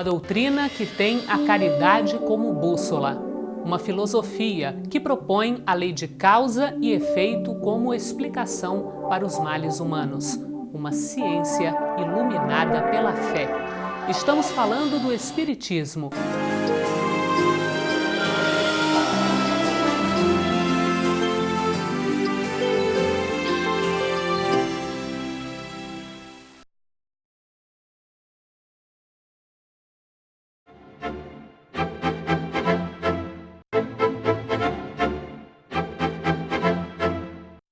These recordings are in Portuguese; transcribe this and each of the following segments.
doutrina que tem a caridade como bússola. Uma filosofia que propõe a lei de causa e efeito como explicação para os males humanos. Uma ciência iluminada pela fé. Estamos falando do Espiritismo.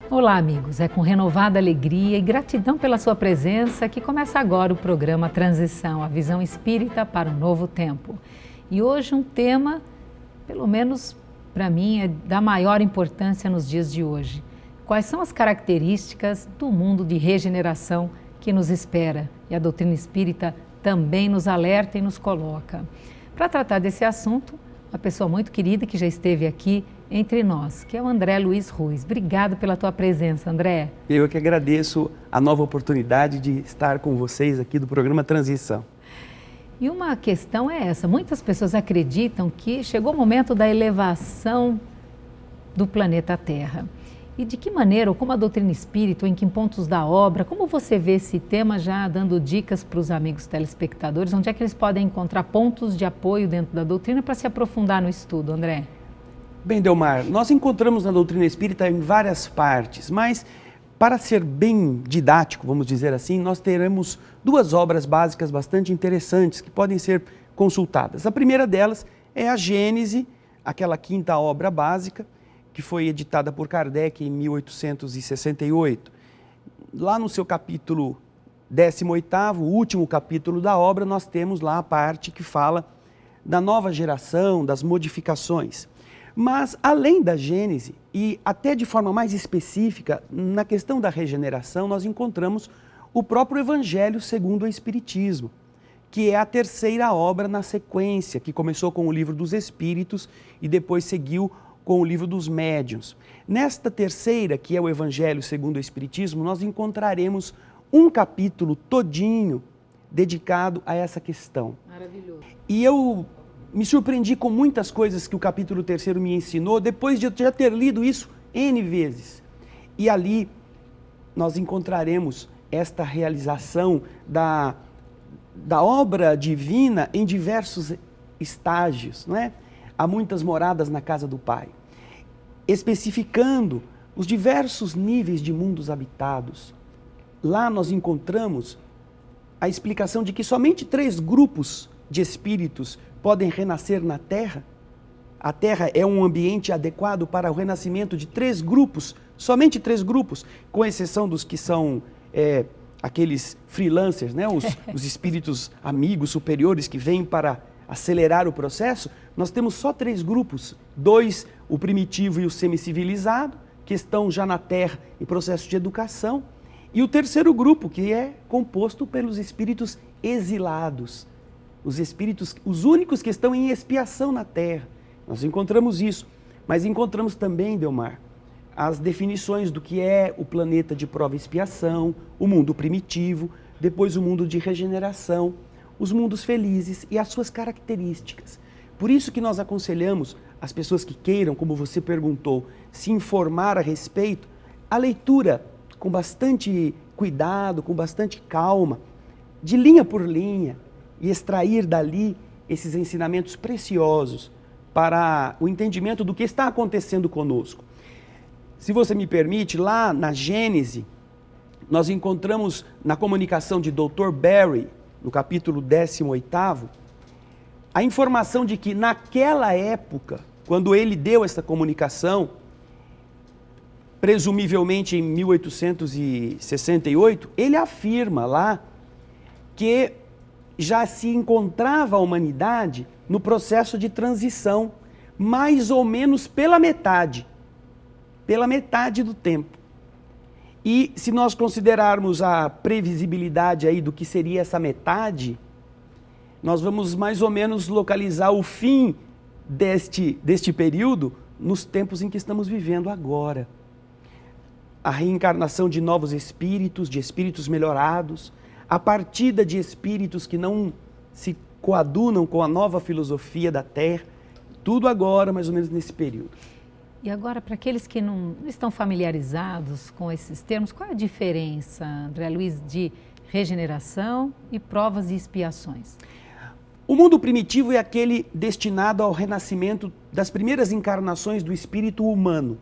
Olá, amigos. É com renovada alegria e gratidão pela sua presença que começa agora o programa Transição, a visão espírita para um novo tempo. E hoje um tema, pelo menos para mim, é da maior importância nos dias de hoje. Quais são as características do mundo de regeneração que nos espera? E a doutrina espírita também nos alerta e nos coloca. Para tratar desse assunto, uma pessoa muito querida que já esteve aqui entre nós, que é o André Luiz Ruiz. Obrigado pela tua presença, André. Eu que agradeço a nova oportunidade de estar com vocês aqui do programa Transição. E uma questão é essa, muitas pessoas acreditam que chegou o momento da elevação do planeta Terra. E de que maneira, ou como a doutrina espírita, ou em que pontos da obra, como você vê esse tema já dando dicas para os amigos telespectadores, onde é que eles podem encontrar pontos de apoio dentro da doutrina para se aprofundar no estudo, André? Bem, Delmar, nós encontramos na doutrina espírita em várias partes, mas para ser bem didático, vamos dizer assim, nós teremos duas obras básicas bastante interessantes que podem ser consultadas. A primeira delas é a Gênese, aquela quinta obra básica, que foi editada por Kardec em 1868. Lá no seu capítulo 18º, o último capítulo da obra, nós temos lá a parte que fala da nova geração, das modificações. Mas, além da Gênese, e até de forma mais específica, na questão da regeneração, nós encontramos o próprio Evangelho segundo o Espiritismo, que é a terceira obra na sequência, que começou com o Livro dos Espíritos e depois seguiu com o Livro dos Médiuns. Nesta terceira, que é o Evangelho segundo o Espiritismo, nós encontraremos um capítulo todinho dedicado a essa questão. Maravilhoso. E eu me surpreendi com muitas coisas que o capítulo 3º me ensinou, depois de eu já ter lido isso N vezes. E ali nós encontraremos esta realização da obra divina em diversos estágios, não é? Há muitas moradas na casa do Pai, especificando os diversos níveis de mundos habitados. Lá nós encontramos a explicação de que somente 3 grupos de espíritos podem renascer na Terra. A Terra é um ambiente adequado para o renascimento de 3 grupos, somente 3 grupos, com exceção dos que são aqueles freelancers, né? os espíritos amigos, superiores, que vêm para acelerar o processo. Nós temos só 3 grupos, 2, o primitivo e o semicivilizado, que estão já na Terra em processo de educação, e o terceiro grupo, que é composto pelos espíritos exilados, os espíritos, os únicos que estão em expiação na Terra. Nós encontramos isso, mas encontramos também, Delmar, as definições do que é o planeta de prova e expiação, o mundo primitivo, depois o mundo de regeneração, os mundos felizes e as suas características. Por isso que nós aconselhamos as pessoas que queiram, como você perguntou, se informar a respeito, a leitura com bastante cuidado, com bastante calma, de linha por linha, e extrair dali esses ensinamentos preciosos para o entendimento do que está acontecendo conosco. Se você me permite, lá na Gênese, nós encontramos na comunicação de Dr. Berry, no capítulo 18º, a informação de que naquela época, quando ele deu essa comunicação, presumivelmente em 1868, ele afirma lá que já se encontrava a humanidade no processo de transição, mais ou menos pela metade do tempo. E se nós considerarmos a previsibilidade aí do que seria essa metade, nós vamos mais ou menos localizar o fim deste período nos tempos em que estamos vivendo agora. A reencarnação de novos espíritos, de espíritos melhorados, a partida de espíritos que não se coadunam com a nova filosofia da Terra, tudo agora, mais ou menos nesse período. E agora, para aqueles que não estão familiarizados com esses termos, qual é a diferença, André Luiz, de regeneração e provas e expiações? O mundo primitivo é aquele destinado ao renascimento das primeiras encarnações do espírito humano.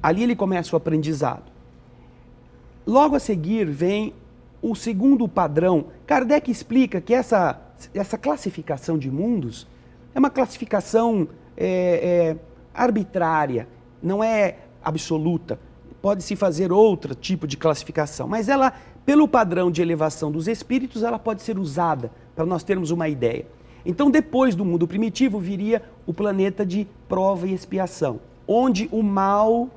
Ali ele começa o aprendizado. Logo a seguir vem o segundo padrão. Kardec explica que essa classificação de mundos é uma classificação arbitrária, não é absoluta. Pode-se fazer outro tipo de classificação, mas ela, pelo padrão de elevação dos espíritos, ela pode ser usada para nós termos uma ideia. Então, depois do mundo primitivo, viria o planeta de prova e expiação, onde o mal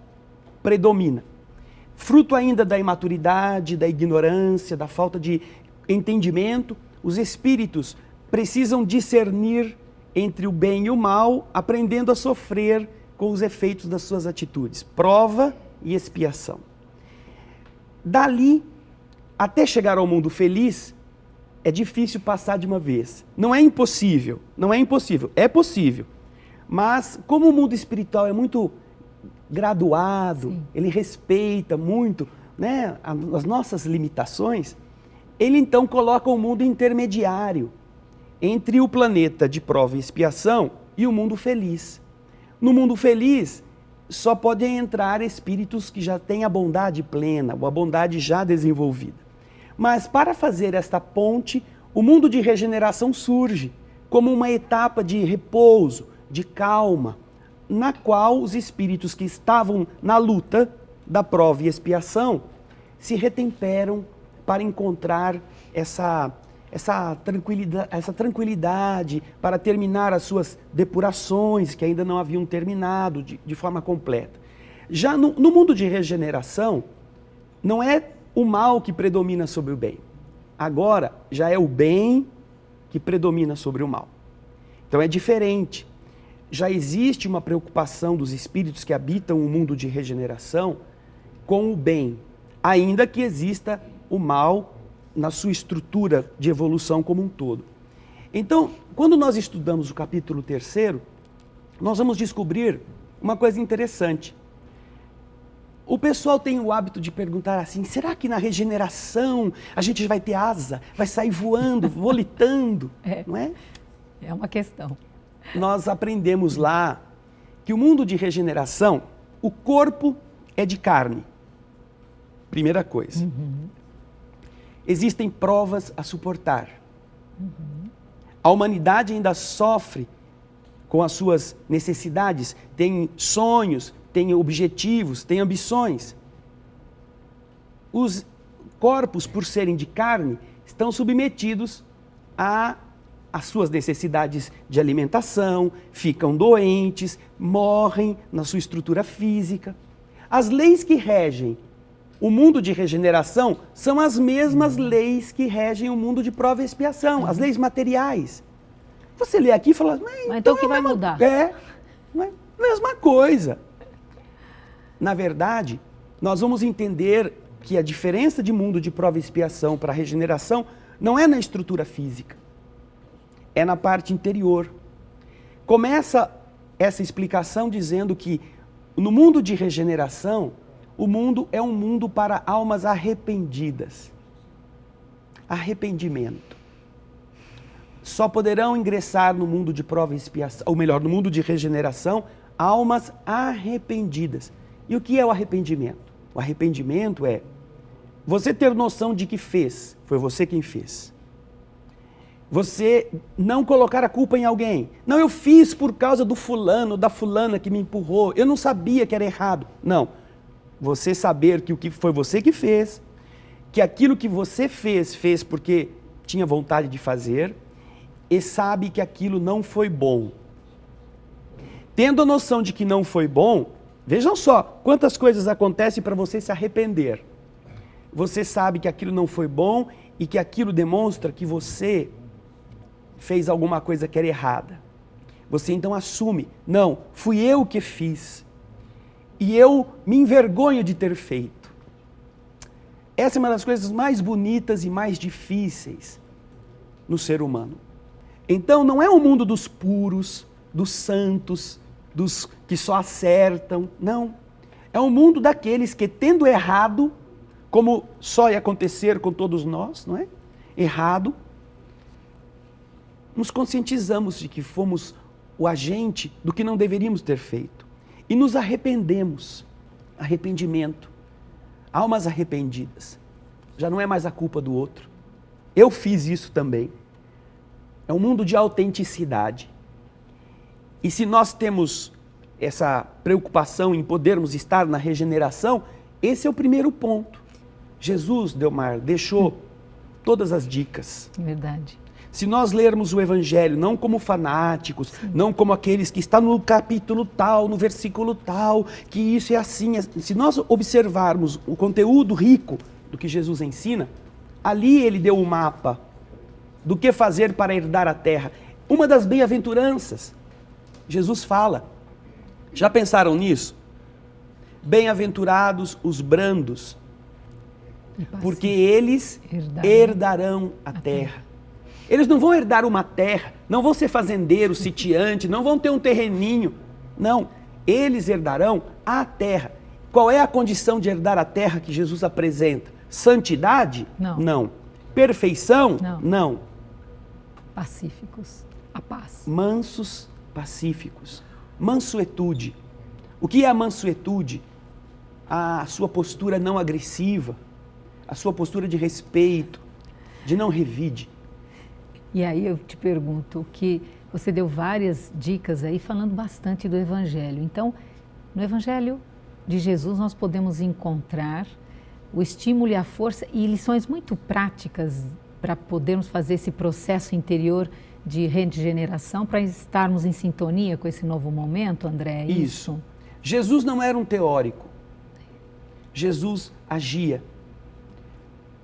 predomina. Fruto ainda da imaturidade, da ignorância, da falta de entendimento, os espíritos precisam discernir entre o bem e o mal, aprendendo a sofrer com os efeitos das suas atitudes. Prova e expiação. Dali, até chegar ao mundo feliz, é difícil passar de uma vez. Não é impossível, é possível. Mas como o mundo espiritual é muito graduado, sim, ele respeita muito, né, as nossas limitações, ele então coloca o mundo intermediário entre o planeta de prova e expiação e o mundo feliz. No mundo feliz, só podem entrar espíritos que já têm a bondade plena, ou a bondade já desenvolvida. Mas para fazer esta ponte, o mundo de regeneração surge como uma etapa de repouso, de calma, na qual os espíritos que estavam na luta da prova e expiação se retemperam para encontrar essa tranquilidade, para terminar as suas depurações, que ainda não haviam terminado de forma completa. Já no mundo de regeneração, não é o mal que predomina sobre o bem. Agora, já é o bem que predomina sobre o mal. Então é diferente. Já existe uma preocupação dos espíritos que habitam o mundo de regeneração com o bem, ainda que exista o mal na sua estrutura de evolução como um todo. Então, quando nós estudamos o capítulo 3º, nós vamos descobrir uma coisa interessante. O pessoal tem o hábito de perguntar assim, será que na regeneração a gente vai ter asa, vai sair voando, volitando, não é? É uma questão. Nós aprendemos lá que o mundo de regeneração, o corpo é de carne. Primeira coisa. Uhum. Existem provas a suportar. Uhum. A humanidade ainda sofre com as suas necessidades, tem sonhos, tem objetivos, tem ambições. Os corpos, por serem de carne, estão submetidos às suas necessidades de alimentação, ficam doentes, morrem na sua estrutura física. As leis que regem o mundo de regeneração são as mesmas leis que regem o mundo de prova e expiação, as leis materiais. Você lê aqui e fala, mas então o que vai mudar? Mesma coisa. Na verdade, nós vamos entender que a diferença de mundo de prova e expiação para a regeneração não é na estrutura física, é na parte interior. Começa essa explicação dizendo que no mundo de regeneração, o mundo é um mundo para almas arrependidas. Arrependimento. Só poderão ingressar no mundo de prova e expiação, ou melhor, no mundo de regeneração, almas arrependidas. E o que é o arrependimento? O arrependimento é você ter noção de que fez, foi você quem fez. Você não colocar a culpa em alguém. Não, eu fiz por causa do fulano, da fulana que me empurrou, eu não sabia que era errado. Não. Você saber que o que foi você que fez, que aquilo que você fez porque tinha vontade de fazer, e sabe que aquilo não foi bom. Tendo a noção de que não foi bom, vejam só quantas coisas acontecem para você se arrepender. Você sabe que aquilo não foi bom e que aquilo demonstra que você fez alguma coisa que era errada. Você então assume, não, fui eu que fiz. E eu me envergonho de ter feito. Essa é uma das coisas mais bonitas e mais difíceis no ser humano. Então não é o mundo dos puros, dos santos, dos que só acertam, não. É o mundo daqueles que, tendo errado, como só ia acontecer com todos nós, não é? Errado, nos conscientizamos de que fomos o agente do que não deveríamos ter feito. E nos arrependemos. Arrependimento. Almas arrependidas. Já não é mais a culpa do outro. Eu fiz isso também. É um mundo de autenticidade. E se nós temos essa preocupação em podermos estar na regeneração, esse é o primeiro ponto. Jesus, Delmar, deixou todas as dicas. Verdade. Se nós lermos o Evangelho, não como fanáticos, não como aqueles que estão no capítulo tal, no versículo tal, que isso é assim. Se nós observarmos o conteúdo rico do que Jesus ensina, ali ele deu o mapa do que fazer para herdar a terra. Uma das bem-aventuranças, Jesus fala. Já pensaram nisso? Bem-aventurados os brandos, porque eles herdarão a terra. Eles não vão herdar uma terra, não vão ser fazendeiros, sitiantes, não vão ter um terreninho. Não, eles herdarão a terra. Qual é a condição de herdar a terra que Jesus apresenta? Santidade? Não. Não. Perfeição? Não. Não. Pacíficos, a paz. Mansos, pacíficos. Mansuetude. O que é a mansuetude? A sua postura não agressiva, a sua postura de respeito, de não revide. E aí eu te pergunto, que você deu várias dicas aí falando bastante do Evangelho. Então, no Evangelho de Jesus nós podemos encontrar o estímulo e a força e lições muito práticas para podermos fazer esse processo interior de regeneração, para estarmos em sintonia com esse novo momento, André? É isso? Jesus não era um teórico. Jesus agia.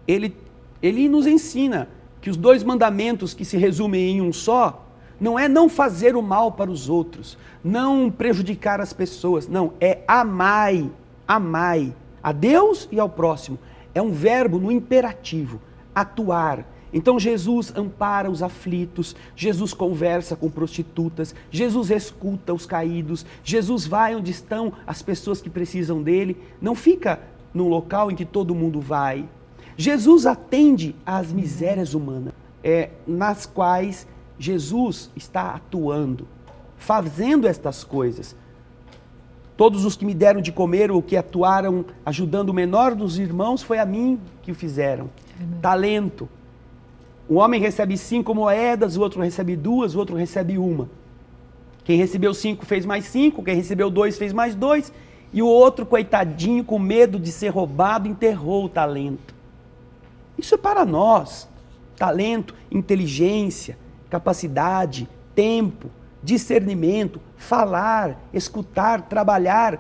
Ele nos ensina que os 2 mandamentos que se resumem em um só, não é não fazer o mal para os outros, não prejudicar as pessoas, não, é amai a Deus e ao próximo. É um verbo no imperativo, atuar. Então Jesus ampara os aflitos, Jesus conversa com prostitutas, Jesus escuta os caídos, Jesus vai onde estão as pessoas que precisam dele, não fica num local em que todo mundo vai. Jesus atende às misérias humanas, nas quais Jesus está atuando, fazendo estas coisas. Todos os que me deram de comer ou que atuaram ajudando o menor dos irmãos, foi a mim que o fizeram. Talento. O homem recebe 5 moedas, o outro recebe 2, o outro recebe 1. Quem recebeu 5 fez mais 5, quem recebeu 2 fez mais 2, e o outro, coitadinho, com medo de ser roubado, enterrou o talento. Isso é para nós. Talento, inteligência, capacidade, tempo, discernimento, falar, escutar, trabalhar. O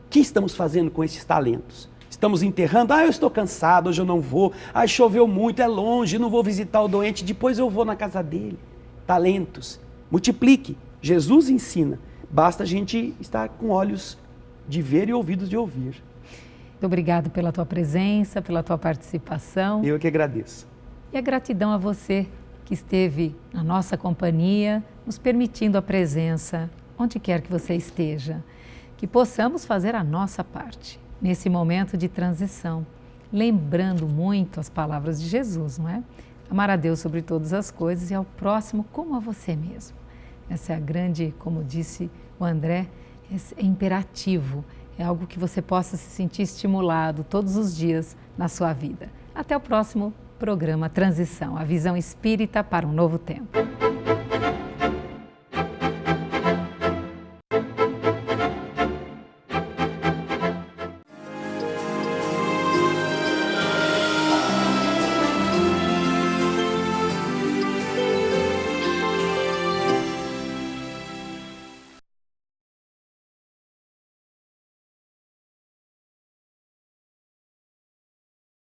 que estamos fazendo com esses talentos? Estamos enterrando? Eu estou cansado, hoje eu não vou. Choveu muito, é longe, não vou visitar o doente, depois eu vou na casa dele. Talentos. Multiplique. Jesus ensina. Basta a gente estar com olhos de ver e ouvidos de ouvir. Muito obrigado pela tua presença, pela tua participação. Eu que agradeço. E a gratidão a você que esteve na nossa companhia, nos permitindo a presença onde quer que você esteja. Que possamos fazer a nossa parte nesse momento de transição, lembrando muito as palavras de Jesus, não é? Amar a Deus sobre todas as coisas e ao próximo como a você mesmo. Essa é a grande, como disse o André, é imperativo. É algo que você possa se sentir estimulado todos os dias na sua vida. Até o próximo programa Transição, a visão espírita para um novo tempo.